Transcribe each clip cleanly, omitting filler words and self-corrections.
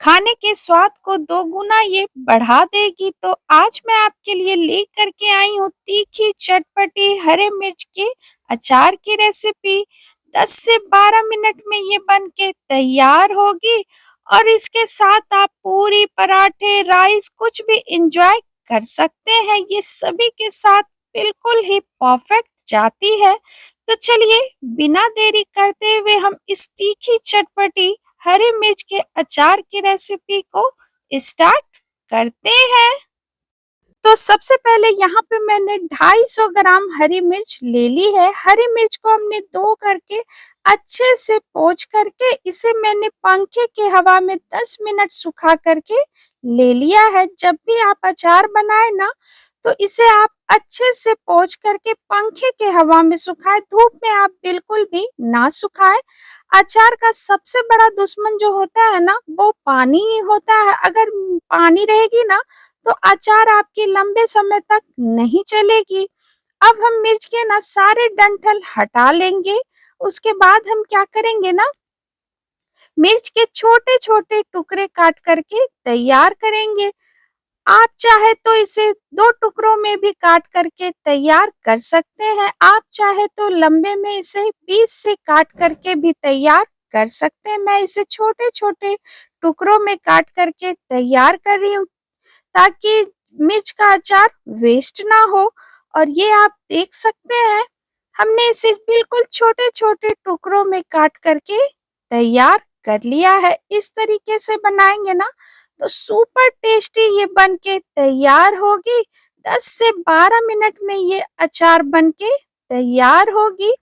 खाने के स्वाद को दोगुना ये बढ़ा देगी। तो आज मैं आपके लिए लेकर के आई हूँ तीखी चटपटी हरे मिर्च के अचार की रेसिपी। 10 से 12 मिनट में ये बन के तैयार होगी और इसके साथ आप पूरी, पराठे, राइस कुछ भी एंजॉय कर सकते हैं। ये सभी के साथ बिल्कुल ही परफेक्ट जाती है। तो चलिए बिना देरी करते हुए हम इस तीखी चटपटी हरी मिर्च के अचार की रेसिपी को स्टार्ट करते हैं। तो सबसे पहले यहाँ पे मैंने 250 ग्राम हरी मिर्च ले ली है। हरी मिर्च को हमने धो करके अच्छे से पोंछ करके इसे मैंने पंखे के हवा में 10 मिनट सुखा करके ले लिया है। जब भी आप अचार बनाए ना तो इसे आप अच्छे से पोंछ करके पंखे के हवा में सुखाए, धूप में आप बिल्कुल भी ना सुखाए। अचार का सबसे बड़ा दुश्मन जो होता है ना वो पानी ही होता है। अगर पानी रहेगी ना तो अचार आपकी लंबे समय तक नहीं चलेगी। अब हम मिर्च के ना सारे डंठल हटा लेंगे। उसके बाद हम क्या करेंगे ना, मिर्च के छोटे छोटे टुकड़े काट करके तैयार करेंगे। आप चाहे तो इसे 2 टुकड़ों में भी काट करके तैयार कर सकते हैं। आप चाहे तो लंबे में इसे 20 से काट करके भी तैयार कर सकते हैं। मैं इसे छोटे छोटे टुकड़ों में काट करके तैयार कर रही हूँ ताकि मिर्च का अचार वेस्ट ना हो। और ये आप देख सकते हैं हमने इसे बिल्कुल छोटे छोटे टुकड़ों में काट करके तैयार कर लिया है। इस तरीके से बनाएंगे ना तो सुपर टेस्टी ये बन के तैयार होगी। 10 से 12 मिनट में ये अचार बन के तैयार होगी।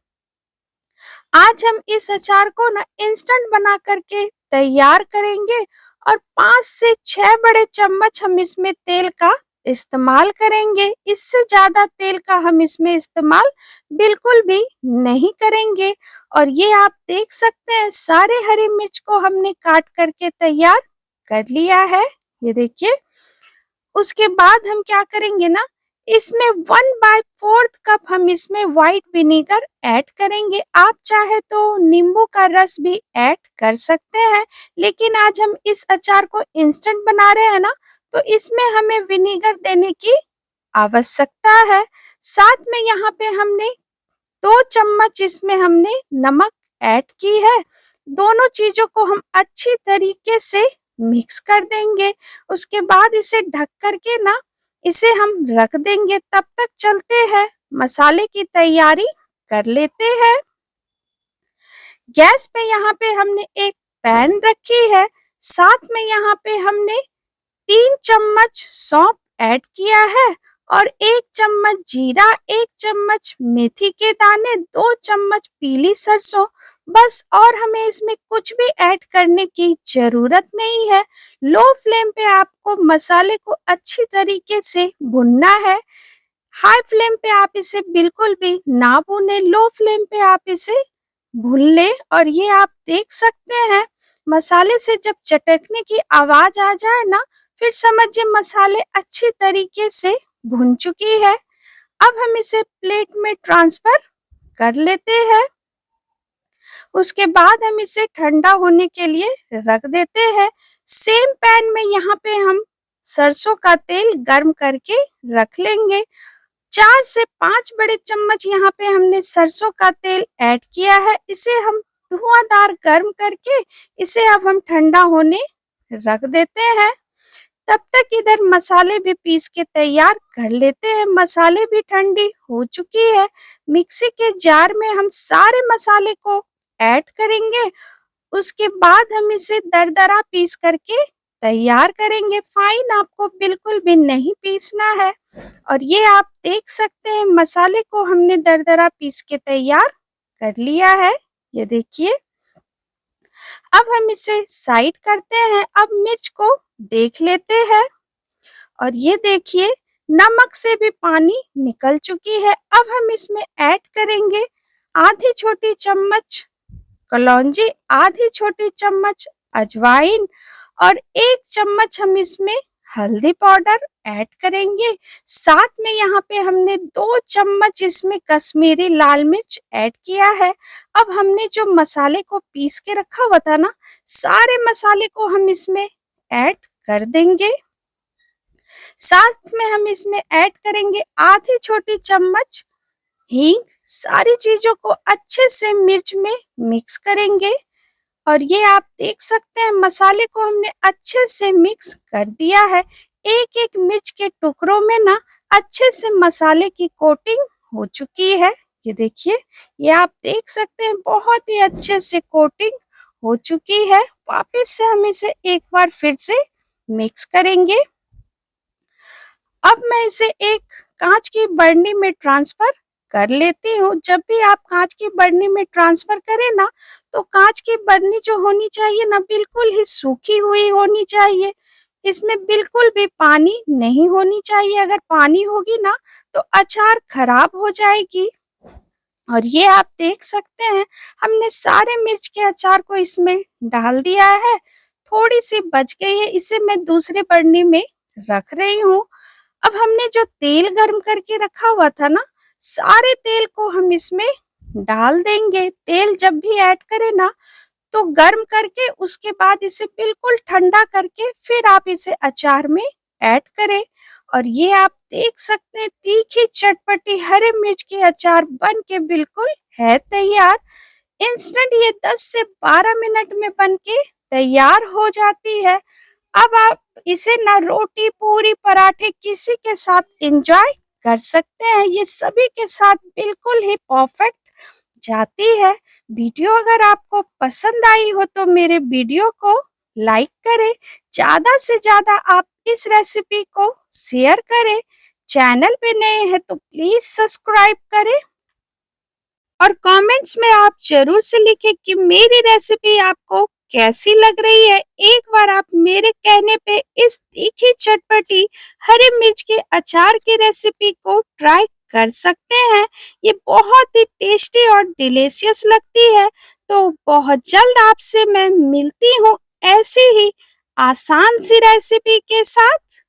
आज हम इस अचार को ना इंस्टेंट बना करके तैयार करेंगे और 5 से 6 बड़े चम्मच हम इसमें तेल का इस्तेमाल करेंगे। इससे ज्यादा तेल का हम इसमें इस्तेमाल बिल्कुल भी नहीं करेंगे। और ये आप देख सकते हैं सारे हरी मिर्च को हमने काट करके तैयार कर लिया है। ये देखिए, उसके बाद हम क्या करेंगे ना, इसमें 1/4 कप हम इसमें व्हाइट विनेगर ऐड करेंगे। आप चाहे तो नींबू का रस भी ऐड कर सकते हैं, लेकिन आज हम इस अचार को इंस्टेंट बना रहे हैं ना तो इसमें हमें विनेगर देने की आवश्यकता है। साथ में यहाँ पे हमने 2 चम्मच इसमें हमने नमक ऐड की है। दोनों चीजों को हम अच्छी तरीके से मिक्स कर देंगे। उसके बाद इसे ढक करके ना इसे हम रख देंगे। तब तक चलते हैं मसाले की तैयारी कर लेते हैं। गैस पे यहाँ पे हमने एक पैन रखी है। साथ में यहाँ पे हमने 3 चम्मच सौंफ ऐड किया है और 1 चम्मच जीरा, 1 चम्मच मेथी के दाने, 2 चम्मच पीली सरसों, बस। और हमें इसमें कुछ भी ऐड करने की जरूरत नहीं है। लो फ्लेम पे आपको मसाले को अच्छी तरीके से भुनना है। हाई फ्लेम पे आप इसे बिल्कुल भी ना भूने, लो फ्लेम पे आप इसे भून ले। और ये आप देख सकते हैं मसाले से जब चटकने की आवाज आ जाए ना फिर समझिए मसाले अच्छी तरीके से भुन चुकी है। अब हम इसे प्लेट में ट्रांसफर कर लेते हैं। उसके बाद हम इसे ठंडा होने के लिए रख देते हैं। सेम पैन में यहाँ पे हम सरसों का तेल गर्म करके रख लेंगे। 4 से 5 बड़े चम्मच यहाँ पे हमने सरसों का तेल ऐड किया है। इसे हम धुआंधार गर्म करके इसे अब हम ठंडा होने रख देते हैं। तब तक इधर मसाले भी पीस के तैयार कर लेते हैं। मसाले भी ठंडी हो चुकी है। मिक्सी के जार में हम सारे मसाले को ऐड करेंगे। उसके बाद हम इसे दरदरा पीस करके तैयार करेंगे। फाइन आपको बिल्कुल भी नहीं पीसना है। और ये आप देख सकते हैं मसाले को हमने दरदरा पीस के तैयार कर लिया है। ये देखिए, अब हम इसे साइड करते हैं। अब मिर्च को देख लेते हैं और ये देखिए नमक से भी पानी निकल चुकी है। अब हम इसमें ऐड करेंगे आधी छोटी चम्मच कलौंजी, आधी छोटी चम्मच अजवाइन और 1 चम्मच हम इसमें हल्दी पाउडर ऐड करेंगे। साथ में यहाँ पे हमने 2 चम्मच इसमें कश्मीरी लाल मिर्च ऐड किया है। अब हमने जो मसाले को पीस के रखा हुआ था ना, सारे मसाले को हम इसमें ऐड कर देंगे। साथ में हम इसमें ऐड करेंगे आधी छोटी चम्मच हींग। सारी चीजों को अच्छे से मिर्च में मिक्स करेंगे और ये आप देख सकते हैं मसाले को हमने अच्छे से मिक्स कर दिया है। एक एक मिर्च के टुकड़ों में ना अच्छे से मसाले की कोटिंग हो चुकी है। ये देखिए, ये आप देख सकते हैं बहुत ही अच्छे से कोटिंग हो चुकी है। वापस से हम इसे एक बार फिर से मिक्स करेंगे। अब मैं इसे एक कांच की बरनी में ट्रांसफर कर लेती हूँ। जब भी आप कांच की बरनी में ट्रांसफर करें ना, तो कांच की बरनी जो होनी चाहिए ना बिल्कुल ही सूखी हुई होनी चाहिए। इसमें बिल्कुल भी पानी नहीं होनी चाहिए। अगर पानी होगी ना तो अचार खराब हो जाएगी। और ये आप देख सकते हैं हमने सारे मिर्च के अचार को इसमें डाल दिया है। थोड़ी सी बच गई है, इसे मैं दूसरे बरनी में रख रही हूँ। अब हमने जो तेल गर्म करके रखा हुआ था ना, सारे तेल को हम इसमें डाल देंगे। तेल जब भी ऐड करें ना तो गर्म करके उसके बाद इसे बिल्कुल ठंडा करके फिर आप इसे अचार में ऐड करें। और ये आप देख सकते हैं तीखी चटपटी हरे मिर्च की अचार बन के बिल्कुल है तैयार। इंस्टेंट ये 10 से 12 मिनट में बन के तैयार हो जाती है। अब आप इसे ना रोटी, पूरी, पराठे किसी के साथ एंजॉय कर सकते हैं। ये सभी के साथ बिल्कुल ही परफेक्ट जाती है। वीडियो अगर आपको पसंद आई हो तो मेरे वीडियो को लाइक करें। ज़्यादा से ज़्यादा आप इस रेसिपी को शेयर करें। चैनल पे नए हैं तो प्लीज सब्सक्राइब करें और कमेंट्स में आप जरूर से लिखें कि मेरी रेसिपी आपको कैसी लग रही है। एक बार आप मेरे कहने पे इस तीखी चटपटी हरी मिर्च के अचार की रेसिपी को ट्राई कर सकते हैं। ये बहुत ही टेस्टी और डिलीशियस लगती है। तो बहुत जल्द आपसे मैं मिलती हूँ ऐसी ही आसान सी रेसिपी के साथ।